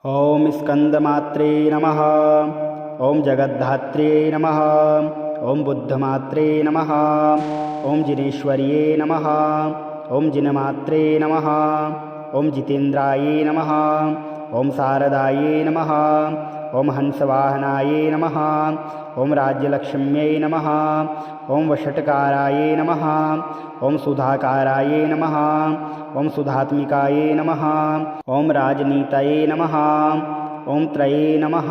ओम स्कंदमात्रे नमः। ओम जगद्धात्रे नमः। ओम बुद्धमात्रे नमः। ओम जिनेश्वर्ये नमः। ओम जिनमात्रे नमः। ओम जितेन्द्राये नमः। ओम शारदाये नमः। ओम हंसवाहनाये नमः। ओम राज्यलक्ष्म्यै नमः। ओम वषट्काराये नमः। ओम सुधाकाराये नमः। ओम सुधात्मिकाये नमः। ओम राजनीतये नमः। ओम त्रये नमः।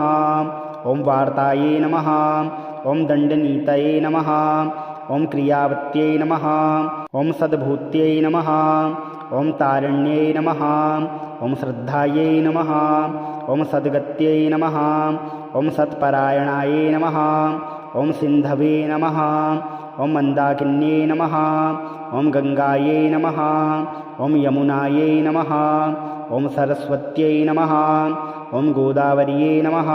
ओम वार्ताये नमः। ओम दंडनीतये नमः। ओम क्रियावत्यै नमः। ओम सद्भूत्यै नमः। ओम तारिण्यै नमः। ओम श्रद्धायै नमः। ओम सद्गत्यै नमः। ओम सत्परायणायै नमः। ओम सिन्धवे नमः। ओम मंदाकिन्यै नमः। ओम गंगायै नमः। ओम यमुनायै नमः। ओम सरस्वत्यै नमः। ओम गोदावर्यै नमः।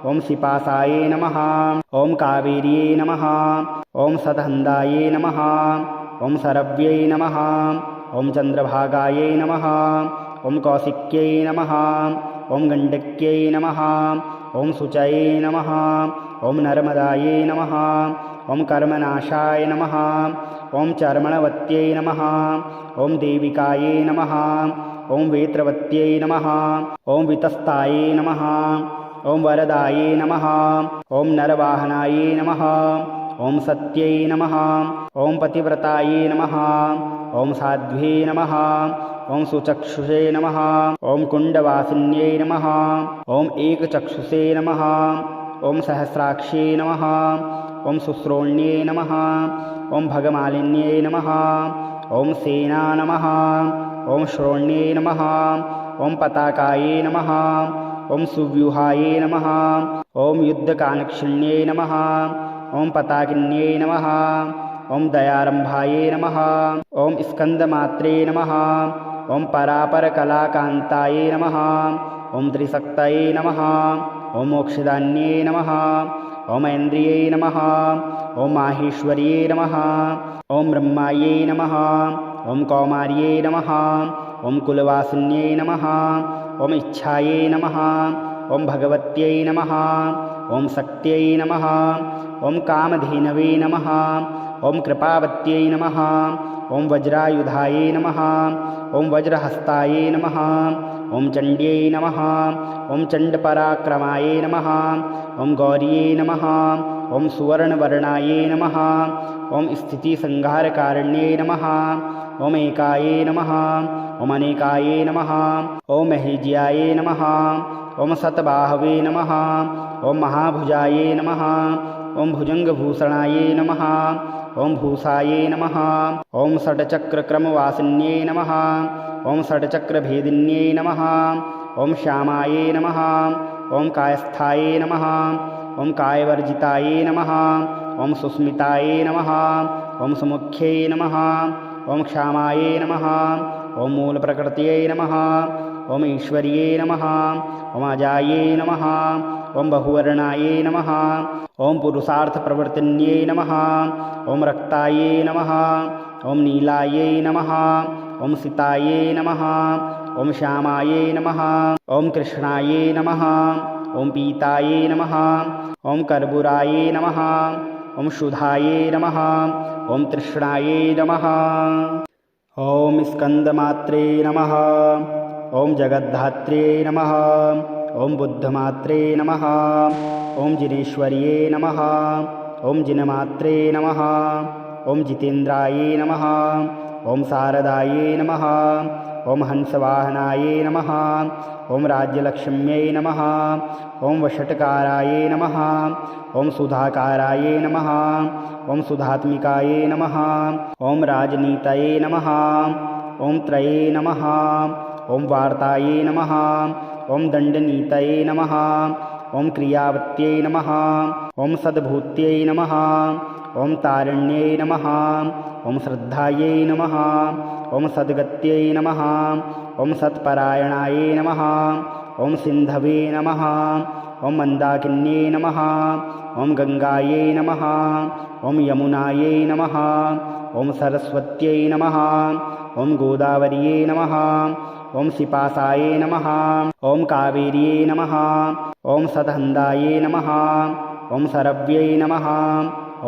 ओम सिपासायै नमः। ओम कावेर्यै नमः। ओम सतहन्दायै नमः। ओम सरव्यै नमः। ओम चंद्रभागायै नमः। ओम कौशिक्यै नमः। ओम गंडक्यै नमः। ओम शुचये नमः। ओम नर्मदायै नमः। ओम कर्मनाशाय नमः। ओम चर्मणवत्यै नमः। ओम देविकायै नमः। ओम वेत्रवत्यै नमः। ओम वितस्तायै नमः। ओम वरदायै नमः। ओम नरवाहनायै नमः। ओम सत्यै नमः। ओम पतिव्रतायै नमः। ओम साध्व्यै नमः। ओम सुचक्षुषे नमः। ओम कुंडवासिन्यै नमः। ओम एकचक्षुषे नमः। ओम सहस्राक्षे नमः। ओम सुश्रोण्ये नमः। ओम भगमालिन्ये नमः। ओम सेना नमः। ओम श्रोण्ये नमः। ओम पताकाये नमः। ओम सुव्यूहाये नमः। ओम युद्धकानक्षिण्ये नमः। ओम पताकिन्ये नमः। ओम दयारंभाये नमः। ओम स्कंदमात्रे नमः। ओम परापरकलाकान्ताये नमः। ओम त्रिशक्तये नमः। ओम मोक्षदान्ये नमः। ओम ऐन्द्रिये नमः। ओम माहेश्वर्ये नमः। ओम ब्रह्मायै नमः। ओम कौमार्ये नमः। ओम कुलवासिन्ये नमः। ओम इच्छायै नमः। ओम भगवत्यै नमः। ओम शक्त्यै नमः। ओम कामधेनवे नमः। ओम कृपावत्यै नमः। ओम वज्रायुधायै नमः। ओम वज्रहस्तायै नमः। ओम चंड्यै नमः। ओम चंडपराक्रमायै नमः। ओम गौर्यै नमः। ओम सुवर्णवर्णायै नमः। ओम स्थितिसंहारकारिण्यै नमः। ओम एकायै नमः। ओम अनेकायै नमः। ओम महेज्यायै नमः। ओम सतबाहवे नमः। ओम महाभुजायै नमः। ओम भुजंगभूषणायै नमः। ओम भूषायै नमः। ओम षट्चक्रक्रमवासिन्यै नमः। ओम षट्चक्रभेदिन्यै नमः। ओम श्यामायै नमः। ओम कायस्थायै नमः। ओम कायवर्जितायै नमः। ओम सुस्मितायै नमः। ओम सुमुख्यै नमः। ओम क्षामायै नमः। ओम मूलप्रकृत्यै नमः। ओम ईश्वर्यै नमः। ओम अजायै नमः। ओम बहुवर्णायै नमः। ओम पुरुषार्थप्रवर्तिन्यै नमः। ओम रक्तायै नमः। ओम नीलायै नमः। ओम सितायै नमः। ओम श्यामायै नमः। ओम कृष्णायै नमः। ओम पीतायै नमः। ओम कर्पूरायै नमः। ओम शुद्धायै नमः। ओम तृष्णायै नमः। ओम स्कंदमात्रे नमः। ओम जगद्धात्रे नमः। ओम बुद्धमात्रे नमः। ओम जिनेश्वर्ये नमः। ओम जिनमात्रे नमः। ओम जितेन्द्राये नमः। ओम शारदाये नमः। ओम हंसवाहनाये नमः। ओम राज्यलक्ष्म्यै नमः। ओम वषट्काराये नमः। ओम सुधाकाराये नमः। ओम सुधात्मिकाये नमः। ओम राजनीतये नमः। ओम त्रये नमः। ओम वार्ताये नमः। ओम दंडनीतये नमः। ओम क्रियावत्यै नमः। ओम सद्भूत्यै नमः। ओम तारिण्यै नमः। ओम श्रद्धायै नमः। ओम सद्गत्यै नमः। ओम सत्परायणायै नमः। ओम सिन्धवे नमः। ओम मंदाकिन्यै नमः। ओम गंगायै नमः। ओम यमुनायै नमः। ओम सरस्वत्यै नमः। ओम गोदावर्यै नमः। ॐ सिपासाये नमः ॐ कावेर्यै नमः ॐ सदहन्दायै नमः ॐ सरव्यै नमः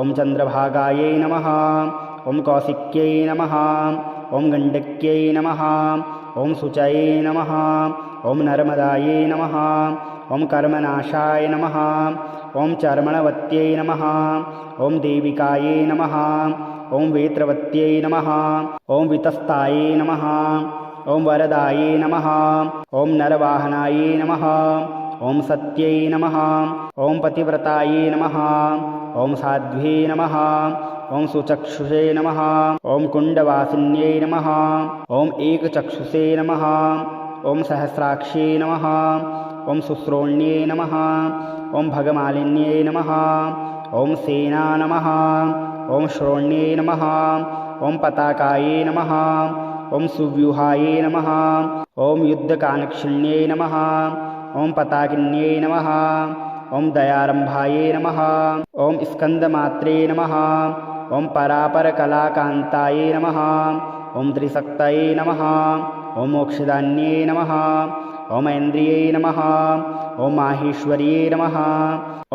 ॐ चन्द्रभागायै नमः ॐ कौशिक्यै नमः ॐ गण्डक्यै नमः ॐ शुचये नमः ॐ नर्मदायै नमः ॐ कर्मनाशाय नमः ॐ चर्मणवत्यै नमः ॐ देविकायै नमः ॐ वेत्रवत्यै नमः ॐ वितस्तायै नमः ॐ वरदायै नमः ॐ नरवाहनायै नमः ॐ सत्यै नमः ॐ पतिव्रतायै नमः ॐ साध्व्यै नमः ॐ सुचक्षुषे नमः ॐ कुण्डवासिन्यै नमः ॐ एकचक्षुषे नमः ॐ सहस्राक्षे नमः ॐ सुश्रोण्ये नमः ॐ भगमालिन्ये नमः ॐ सेना नमः ॐ श्रोण्ये नमः ॐ पताकायै नमः ॐ सुव्यूहायै नमः ॐ युद्धकानक्षिण्ये नमः ॐ पताकिन्ये नमः ॐ दयारम्भायै नमः ॐ स्कन्दमात्रे नमः ॐ परापरकलाकान्तायै नमः ॐ त्रिशक्तये नमः ॐ मोक्षदान्ये नमः ॐ ऐन्द्रियै नमः ॐ माहेश्वर्यै नमः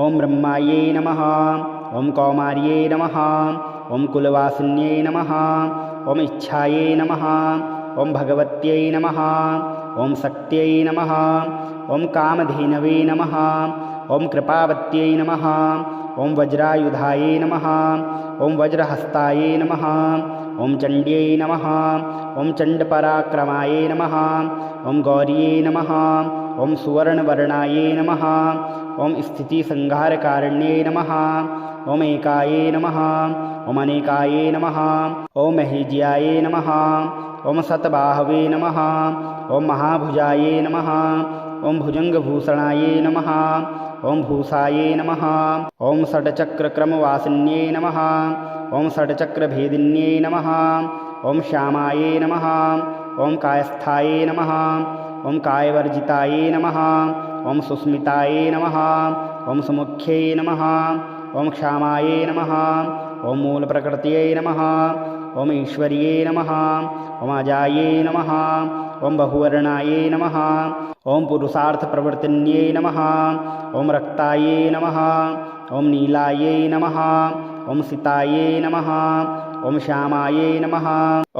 ॐ ब्रह्मायै नमः ॐ कौमार्यै नमः ॐ कुलवासिन्यै नमः ॐ इच्छायै नमः ॐ भगवत्यै नमः ॐ शक्त्यै नमः ॐ कामधेनवे नमः ॐ कृपावत्यै नमः ॐ वज्रायुधायै नमः ॐ वज्रहस्तायै नमः ॐ चण्ड्यै नमः ॐ चण्डपराक्रमायै नमः ॐ गौर्यै नमः ॐ सुवर्णवर्णायै नमः ॐ स्थितिसंहारकारिण्यै नमः ॐ एकायै नमः ॐ अनेकायै नमः ॐ महेज्यायै नमः ॐ शतबाहवे नमः ॐ महाभुजायै नमः ॐ भुजङ्गभूषणायै नमः ॐ भूषायै नमः ॐ षट्चक्रक्रमवासिन्यै नमः ॐ षट्चक्रभेदिन्यै नमः ॐ श्यामायै नमः ॐ कायस्थायै नमः ॐ कायवर्जितायै नमः ॐ सुस्मितायै नमः ॐ सुमुख्यै नमः ॐ क्षामायै नमः ॐ मूलप्रकृत्यै नमः ॐ ईश्वर्यै नमः ॐ अजायै नमः ॐ बहुवर्णायै नमः ॐ पुरुषार्थप्रवर्तिन्यै नमः ॐ रक्तायै नमः ॐ नीलायै नमः ॐ सितायै नमः ॐ श्यामायै नमः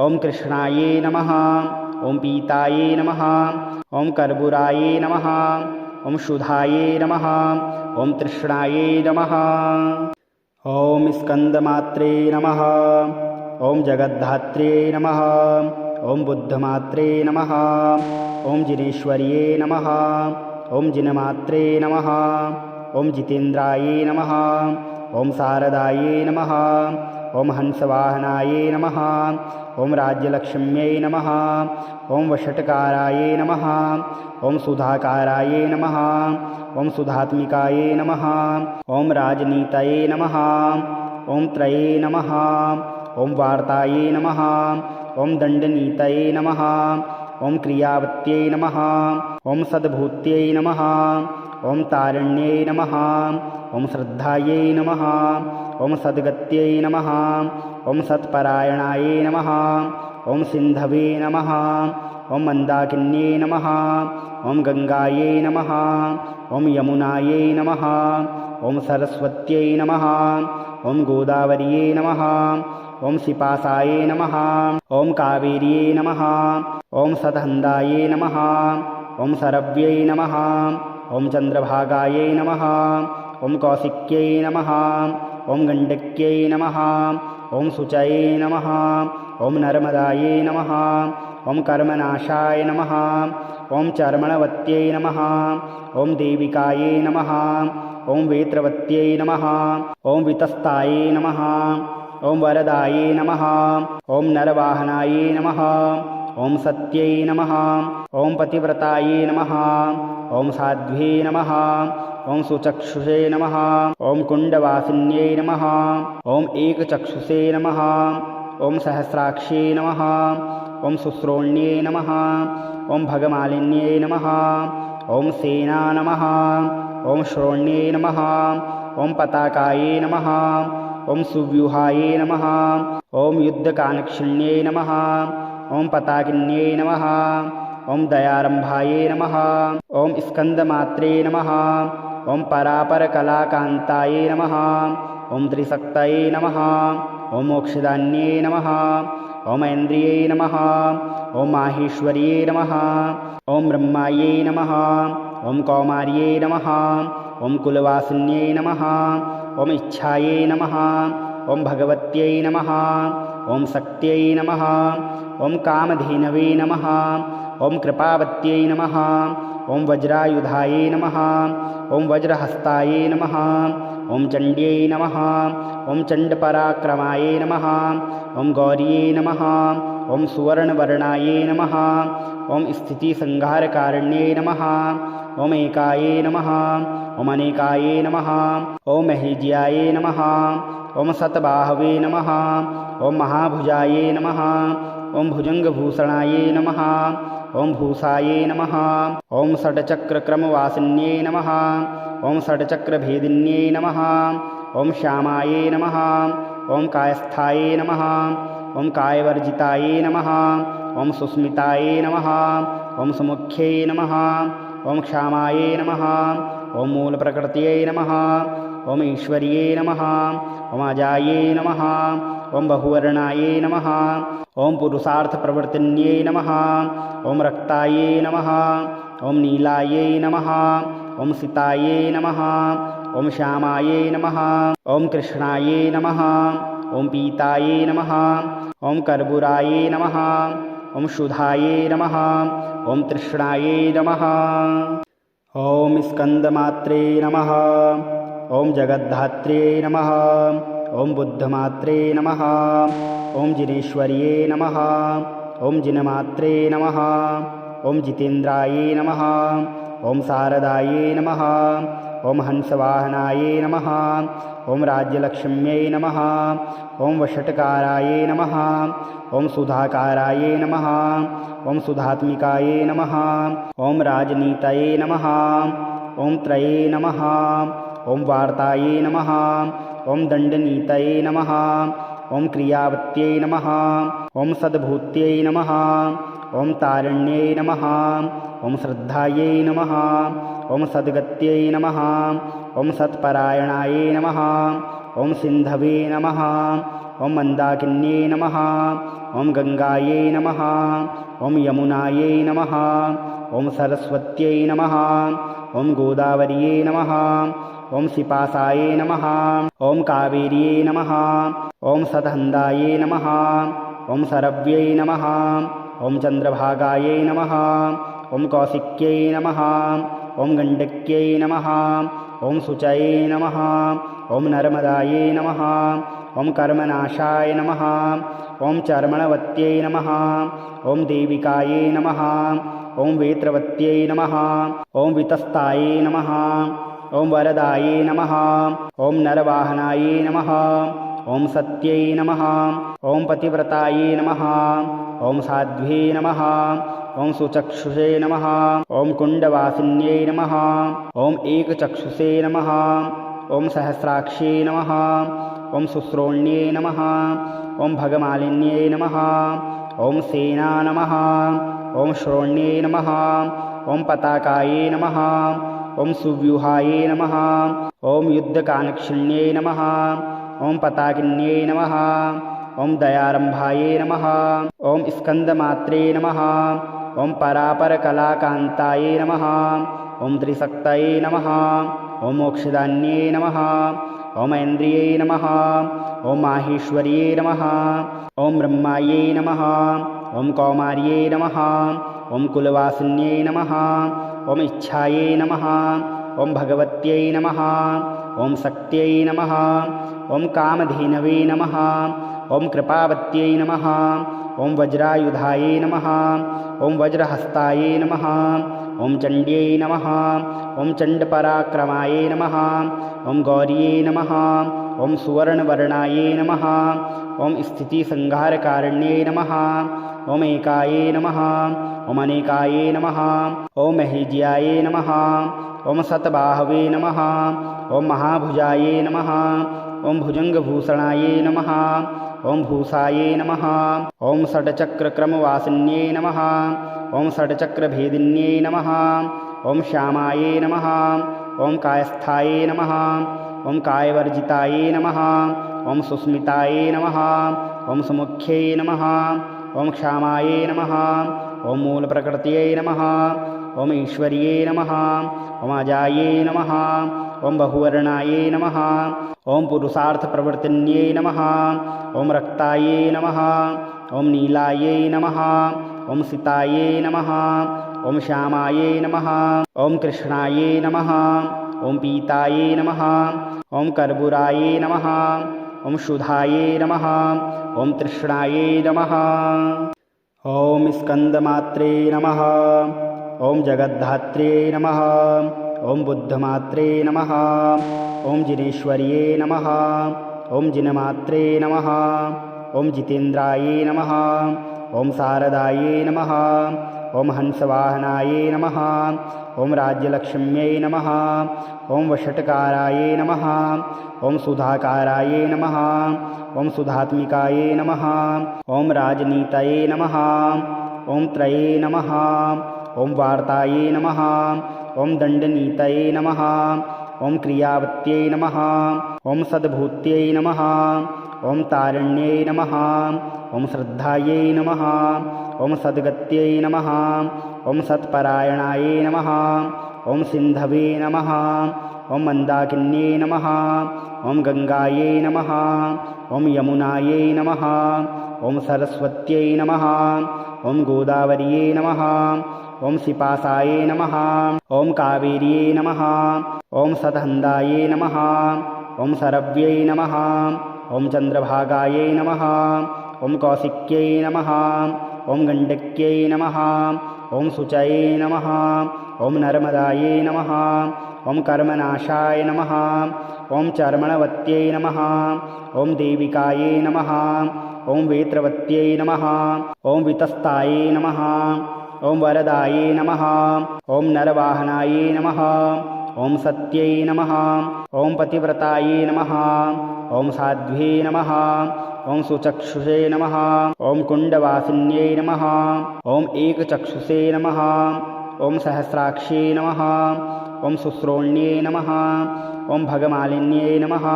ॐ कृष्णायै नमः ॐ पीतायै नमः ॐ कर्पूरायै नमः ॐ शुद्धायै नमः ॐ तृष्णायै नमः ॐ स्कन्दमात्रे नमः ॐ जगद्धात्रे नमः ॐ बुद्धमात्रे नमः ॐ जिनेश्वर्ये नमः ॐ जिनमात्रे नमः ॐ जितेन्द्रायै नमः ॐ शारदायै नमः ॐ हंसवाहनायै नमः ॐ राज्यलक्ष्म्यै नमः ॐ वषट्कारायै नमः ॐ सुधाकारायै नमः ॐ सुधात्मिकायै नमः ॐ राजनीतये नमः ॐ त्रये नमः ॐ वार्तायै नमः ॐ दण्डनीतये नमः ॐ क्रियावत्यै नमः ॐ सद्भूत्यै नमः ॐ तारिण्यै नमः ॐ श्रद्धायै नमः ॐ सद्गत्यै नमः ॐ सत्परायणायै नमः ॐ सिन्धवे नमः ॐ मन्दाकिन्यै नमः ॐ गङ्गायै नमः ॐ यमुनायै नमः ॐ सरस्वत्यै नमः ॐ गोदावर्यै नमः ॐ सिपासायै नमः ॐ कावेर्यै नमः ॐ सदहन्दायै नमः ॐ सरव्यै नमः ॐ चन्द्रभागायै नमः ॐ कौशिक्यै नमः ॐ गण्डक्यै नमः ॐ शुचये नमः ॐ नर्मदायै नमः ॐ कर्मनाशाय नमः ॐ चर्मणवत्यै नमः ॐ देविकायै नमः ॐ वेत्रवत्यै नमः ॐ वितस्तायै नमः ॐ वरदायै नमः ॐ नरवाहनायै नमः ॐ सत्यै नमः ॐ पतिव्रतायै नमः ॐ साध्व्यै नमः ॐ सुचक्षुषे नमः ॐ कुण्डवासिन्यै नमः ॐ एकचक्षुषे नमः ॐ सहस्राक्षे नमः ॐ सुश्रोण्ये नमः ॐ भगमालिन्ये नमः ॐ सेना नमः ॐ श्रोण्ये नमः ॐ पताकायै नमः ॐ सुव्यूहायै नमः ॐ युद्धकानक्षिण्ये नमः ॐ पताकिन्ये नमः ॐ दयारम्भायै नमः ॐ स्कन्दमात्रे नमः ॐ परापरकलाकान्तायै नमः ॐ त्रिशक्तये नमः ॐ मोक्षदान्ये नमः ॐ ऐन्द्रियै नमः ॐ माहेश्वर्यै नमः ॐ ब्रह्मायै नमः ॐ कौमार्यै नमः ॐ कुलवासिन्यै नमः ॐ इच्छायै नमः ॐ भगवत्यै नमः ॐ शक्त्यै नमः ॐ कामधेनवे नमः ॐ कृपावत्यै नमः ॐ वज्रायुधायै नमः ॐ वज्रहस्तायै नमः ॐ चण्ड्यै नमः ॐ चण्डपराक्रमायै नमः ॐ गौर्यै नमः ॐ सुवर्णवर्णायै नमः ॐ स्थितिसंहारकारिण्यै नमः ॐ एकायै नमः ॐ अनेकायै नमः ॐ महेज्यायै नमः ॐ शतबाहवे नमः ॐ महाभुजायै नमः ॐ भुजङ्गभूषणायै नमः ॐ भूषायै नमः ॐ षट्चक्रक्रमवासिन्यै नमः ॐ षट्चक्रभेदिन्यै नमः ॐ श्यामायै नमः ॐ कायस्थायै नमः ॐ कायवर्जितायै नमः ॐ सुस्मितायै नमः ॐ सुमुख्यै नमः ॐ क्षामायै नमः ॐ मूलप्रकृत्यै नमः ॐ ईश्वर्यै नमः ॐ अजायै नमः ॐ बहुवर्णायै नमः ॐ पुरुषार्थप्रवर्तिन्यै नमः ॐ रक्तायै नमः ॐ नीलायै नमः ॐ सितायै नमः ॐ श्यामायै नमः ॐ कृष्णायै नमः ॐ पीतायै नमः ॐ कर्पूरायै नमः ॐ शुद्धायै नमः ॐ तृष्णायै नमः ॐ स्कन्दमात्रे नमः ॐ जगद्धात्रे नमः ॐ बुद्धमात्रे नमः ॐ जिनेश्वर्ये नमः ॐ जिनमात्रे नमः ॐ जितेन्द्रायै नमः ॐ शारदायै नमः ॐ हंसवाहनायै नमः ॐ राज्यलक्ष्म्यै नमः ॐ वषट्कारायै नमः ॐ सुधाकारायै नमः ॐ सुधात्मिकायै नमः ॐ राजनीतये नमः ॐ त्रये नमः ॐ वार्तायै नमः ॐ दण्डनीतये नमः ॐ क्रियावत्यै नमः ॐ सद्भूत्यै नमः ॐ तारिण्यै नमः ॐ श्रद्धायै नमः ॐ सद्गत्यै नमः ॐ सत्परायणायै नमः ॐ सिन्धवे नमः ॐ मन्दाकिन्यै नमः ॐ गङ्गायै नमः ॐ यमुनायै नमः ॐ सरस्वत्यै नमः ॐ गोदावर्यै नमः ॐ सिपासायै नमः ॐ कावेर्यै नमः ॐ सतहन्दायै नमः ॐ सरव्यै नमः ॐ चन्द्रभागायै नमः ॐ कौशिक्यै नमः ॐ गण्डक्यै नमः ॐ शुचये नमः ॐ नर्मदायै नमः ॐ कर्मनाशाय नमः ॐ चर्मणवत्यै नमः ॐ देविकायै नमः ॐ वेत्रवत्यै नमः ॐ वितस्तायै नमः ॐ वरदायै नमः ॐ नरवाहनायै नमः ॐ सत्यै नमः ॐ पतिव्रतायै नमः ॐ साध्व्यै नमः ॐ सुचक्षुषे नमः ॐ कुण्डवासिन्यै नमः ॐ एकचक्षुषे नमः ॐ सहस्राक्षे नमः ॐ सुश्रोण्ये नमः ॐ भगमालिन्यै नमः ॐ सेना नमः ॐ श्रोण्ये नमः ॐ पताकायै नमः ॐ सुव्यूहायै नमः ॐ युद्धकानक्षिण्यै नमः ॐ पताकिन्यै नमः ॐ दयारम्भायै नमः ॐ स्कन्दमात्रे नमः ॐ परापरकलाकान्तायै नमः ॐ त्रिशक्तये नमः ॐ मोक्षदान्ये नमः ॐ ऐन्द्रियै नमः ॐ माहेश्वर्यै नमः ॐ ब्रह्मायै नमः ॐ कौमार्यै नमः ॐ कुलवासिन्यै नमः ॐ इच्छायै नमः ॐ भगवत्यै नमः ॐ शक्त्यै नमः ॐ कामधेनवे नमः ॐ कृपावत्यै नमः ॐ वज्रायुधायै नमः ॐ वज्रहस्तायै नमः ॐ चण्ड्यै नमः ॐ चण्डपराक्रमायै नमः ॐ गौर्यै नमः ॐ सुवर्णवर्णायै नमः ॐ स्थितिसंहारकारिण्यै नमः ॐ एकायै नमः ॐ अनेकायै नमः ॐ महेज्यायै नमः ॐ शतबाहवे नमः ॐ महाभुजायै नमः ॐ भुजङ्गभूषणायै नमः ॐ भूषायै नमः ॐ षट्चक्रक्रमवासिन्यै नमः ॐ षट्चक्रभेदिन्यै नमः ॐ श्यामायै नमः ॐ कायस्थायै नमः ॐ कायवर्जितायै नमः ॐ सुस्मितायै नमः ॐ सुमुख्यै नमः ॐ क्षामायै नमः ॐ मूलप्रकृत्यै नमः ॐ ईश्वर्यै नमः ॐ अजायै नमः ॐ बहुवर्णायै नमः ॐ पुरुषार्थप्रवर्तिन्यै नमः ॐ रक्तायै नमः ॐ नीलायै नमः ॐ सितायै नमः ॐ श्यामायै नमः ॐ कृष्णायै नमः ॐ पीतायै नमः ॐ कर्पूरायै नमः ॐ शुद्धायै नमः ॐ तृष्णायै नमः ॐ स्कन्दमात्रे नमः ॐ जगद्धात्रे नमः ॐ बुद्धमात्रे नमः ॐ जिनेश्वर्ये नमः ॐ जिनमात्रे नमः ॐ जितेन्द्रायै नमः ॐ शारदायै नमः ॐ हंसवाहनायै नमः ॐ राज्यलक्ष्म्यै नमः ॐ वषट्कारायै नमः ॐ सुधाकारायै नमः ॐ सुधात्मिकायै नमः ॐ राजनीतये नमः ॐ त्रये नमः ॐ वार्तायै नमः ॐ दण्डनीतये नमः ॐ क्रियावत्यै नमः ॐ सद्भूत्यै नमः ॐ तारिण्यै नमः ॐ श्रद्धायै नमः ॐ सद्गत्यै नमः ॐ सत्परायणायै नमः ॐ सिन्धवे नमः ॐ मन्दाकिन्यै नमः ॐ गङ्गायै नमः ॐ यमुनायै नमः ॐ सरस्वत्यै नमः ॐ गोदावर्यै नमः ॐ सिपासायै नमः ॐ कावेर्यै नमः ॐ सतहन्दायै नमः ॐ सरव्यै नमः ॐ चन्द्रभागायै नमः ॐ कौशिक्यै नमः ॐ गण्डक्यै नमः ॐ शुचये नमः ॐ नर्मदायै नमः ॐ कर्मनाशाय नमः ॐ चर्मणवत्यै नमः ॐ देविकायै नमः ॐ वेत्रवत्यै नमः ॐ वितस्तायै नमः ॐ वरदायै नमः ॐ नरवाहनायै नमः ॐ सत्यै नमः ॐ पतिव्रतायै नमः ॐ साध्व्यै नमः ॐ सुचक्षुषे नमः ॐ कुण्डवासिन्यै नमः ॐ एकचक्षुषे नमः ॐ सहस्राक्षे नमः ॐ सुश्रोण्ये नमः ॐ भगमालिन्यै नमः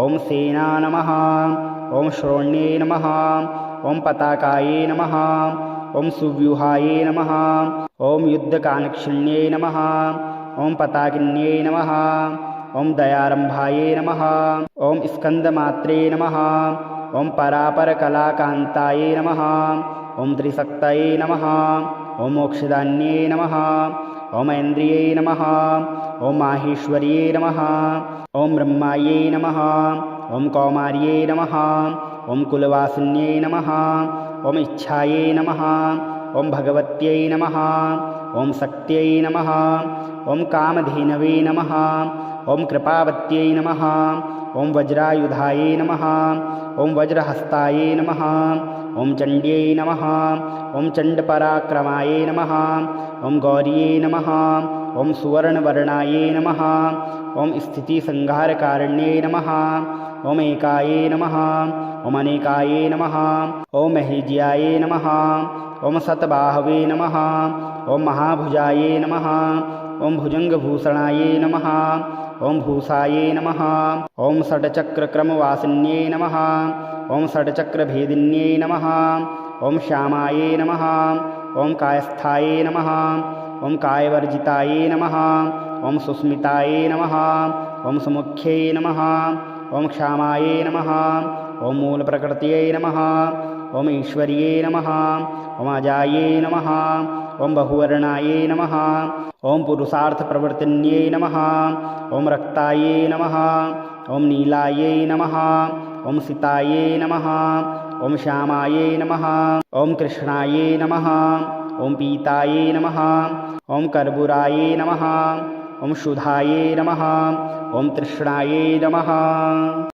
ॐ सेना नमः ॐ श्रोण्ये नमः ॐ पताकायै नमः ॐ सुव्यूहायै नमः ॐ युद्धकानक्षिण्यै नमः ॐ पताकिन्यै नमः ॐ दयारम्भायै नमः ॐ स्कन्दमात्रे नमः ॐ परापरकलाकान्तायै नमः ॐ त्रिशक्तये नमः ॐ मोक्षदान्यै नमः ॐ ऐन्द्रियै नमः ॐ माहेश्वर्यै नमः ॐ ब्रह्मायै नमः ॐ कौमार्यै नमः ॐ कुलवासिन्यै नमः ॐ इच्छायै नमः ॐ भगवत्यै नमः ॐ शक्त्यै नमः ॐ कामधेनवे नमः ॐ कृपावत्यै नमः ॐ वज्रायुधायै नमः ॐ वज्रहस्तायै नमः ॐ चण्ड्यै नमः ॐ चण्डपराक्रमायै नमः ॐ गौर्यै नमः ॐ सुवर्णवर्णायै नमः ॐ स्थितिसंहारकारिण्यै नमः ॐ एकायै नमः ॐ अनेकायै नमः ॐ महेज्यायै नमः ॐ सतबाहवे नमः ॐ महाभुजायै नमः ॐ भुजङ्गभूषणायै नमः ॐ भूषायै नमः ॐ षट्चक्रक्रमवासिन्यै नमः ॐ षट्चक्रभेदिन्यै नमः ॐ श्यामायै नमः ॐ कायस्थायै नमः ॐ कायवर्जितायै नमः ॐ सुस्मितायै नमः ॐ सुमुख्यै नमः ॐ क्षामायै नमः ॐ मूलप्रकृत्यै नमः ॐ ईश्वर्यै नमः ॐ अजायै नमः ॐ बहुवर्णायै नमः ॐ पुरुषार्थप्रवर्तिन्यै नमः ॐ रक्तायै नमः ॐ नीलायै नमः ॐ सितायै नमः ॐ श्यामायै नमः ॐ कृष्णायै नमः ॐ पीतायै नमः ॐ कर्पूरायै नमः ॐ शुद्धायै नमः ॐ तृष्णायै नमः।